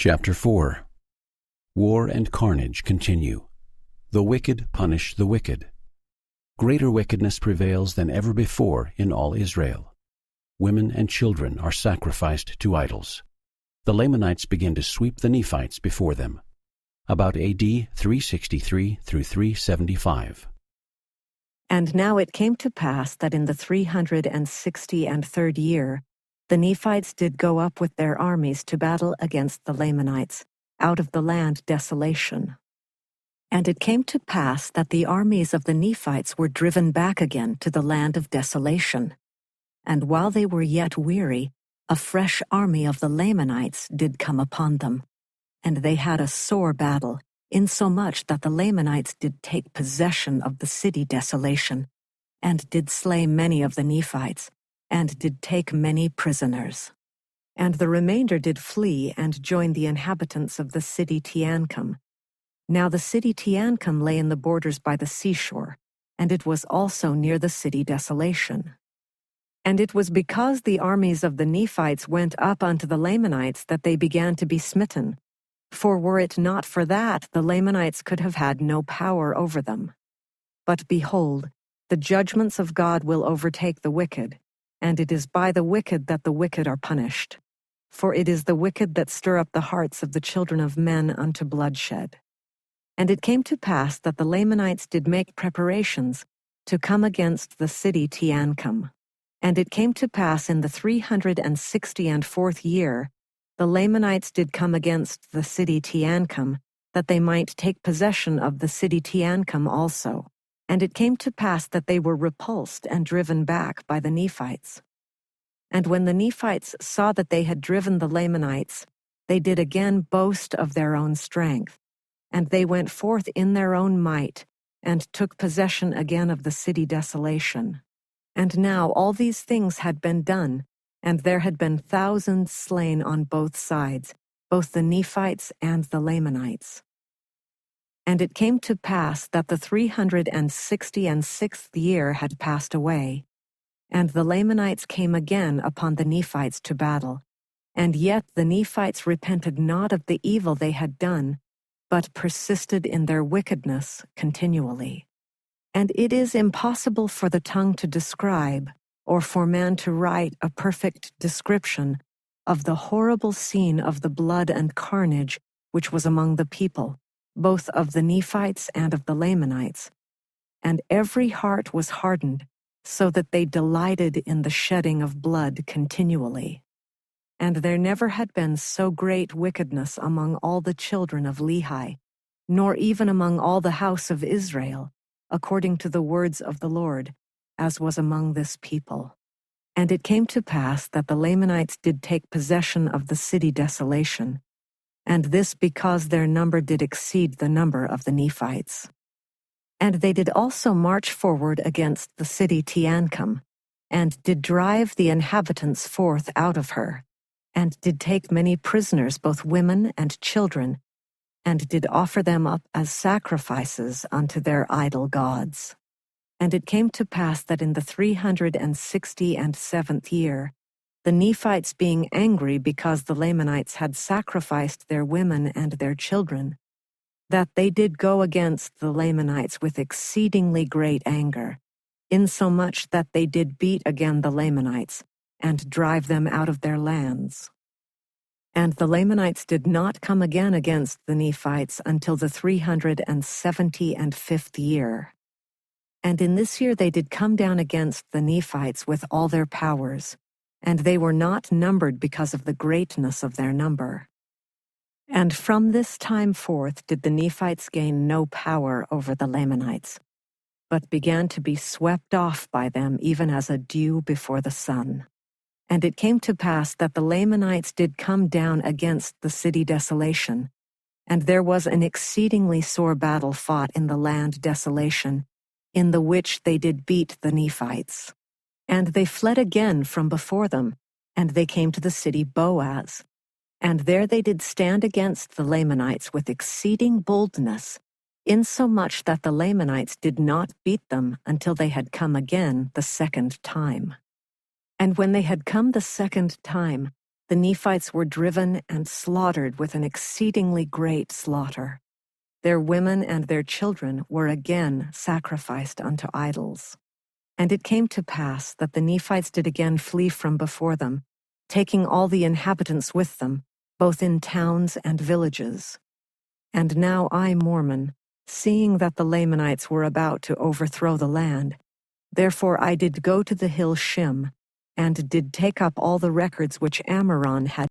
Chapter 4. War and carnage continue. The wicked punish the wicked. Greater wickedness prevails than ever before in all Israel. Women and children are sacrificed to idols. The Lamanites begin to sweep the Nephites before them. About A.D. 363 through 375. And now it came to pass that in the 363rd year, the Nephites did go up with their armies to battle against the Lamanites, out of the land Desolation. And it came to pass that the armies of the Nephites were driven back again to the land of Desolation. And while they were yet weary, a fresh army of the Lamanites did come upon them. And they had a sore battle, insomuch that the Lamanites did take possession of the city Desolation, and did slay many of the Nephites, and did take many prisoners. And the remainder did flee and join the inhabitants of the city Teancum. Now the city Teancum lay in the borders by the seashore, and it was also near the city Desolation. And it was because the armies of the Nephites went up unto the Lamanites that they began to be smitten. For were it not for that, the Lamanites could have had no power over them. But behold, the judgments of God will overtake the wicked, and it is by the wicked that the wicked are punished. For it is the wicked that stir up the hearts of the children of men unto bloodshed. And it came to pass that the Lamanites did make preparations to come against the city Teancum. And it came to pass in the 364th year, the Lamanites did come against the city Teancum, that they might take possession of the city Teancum also. And it came to pass that they were repulsed and driven back by the Nephites. And when the Nephites saw that they had driven the Lamanites, they did again boast of their own strength. And they went forth in their own might, and took possession again of the city Desolation. And now all these things had been done, and there had been thousands slain on both sides, both the Nephites and the Lamanites. And it came to pass that the 366th year had passed away, and the Lamanites came again upon the Nephites to battle. And yet the Nephites repented not of the evil they had done, but persisted in their wickedness continually. And it is impossible for the tongue to describe, or for man to write a perfect description of the horrible scene of the blood and carnage which was among the people, both of the Nephites and of the Lamanites. And every heart was hardened, so that they delighted in the shedding of blood continually. And there never had been so great wickedness among all the children of Lehi, nor even among all the house of Israel, according to the words of the Lord, as was among this people. And it came to pass that the Lamanites did take possession of the city Desolation, and this because their number did exceed the number of the Nephites. And they did also march forward against the city Teancum, and did drive the inhabitants forth out of her, and did take many prisoners, both women and children, and did offer them up as sacrifices unto their idol gods. And it came to pass that in the 367th year, the Nephites being angry because the Lamanites had sacrificed their women and their children, that they did go against the Lamanites with exceedingly great anger, insomuch that they did beat again the Lamanites, and drive them out of their lands. And the Lamanites did not come again against the Nephites until the 375th year. And in this year they did come down against the Nephites with all their powers, and they were not numbered because of the greatness of their number. And from this time forth did the Nephites gain no power over the Lamanites, but began to be swept off by them even as a dew before the sun. And it came to pass that the Lamanites did come down against the city Desolation, and there was an exceedingly sore battle fought in the land Desolation, in the which they did beat the Nephites. And they fled again from before them, and they came to the city Boaz. And there they did stand against the Lamanites with exceeding boldness, insomuch that the Lamanites did not beat them until they had come again the second time. And when they had come the second time, the Nephites were driven and slaughtered with an exceedingly great slaughter. Their women and their children were again sacrificed unto idols. And it came to pass that the Nephites did again flee from before them, taking all the inhabitants with them, both in towns and villages. And now I, Mormon, seeing that the Lamanites were about to overthrow the land, therefore I did go to the hill Shim, and did take up all the records which Ammoron had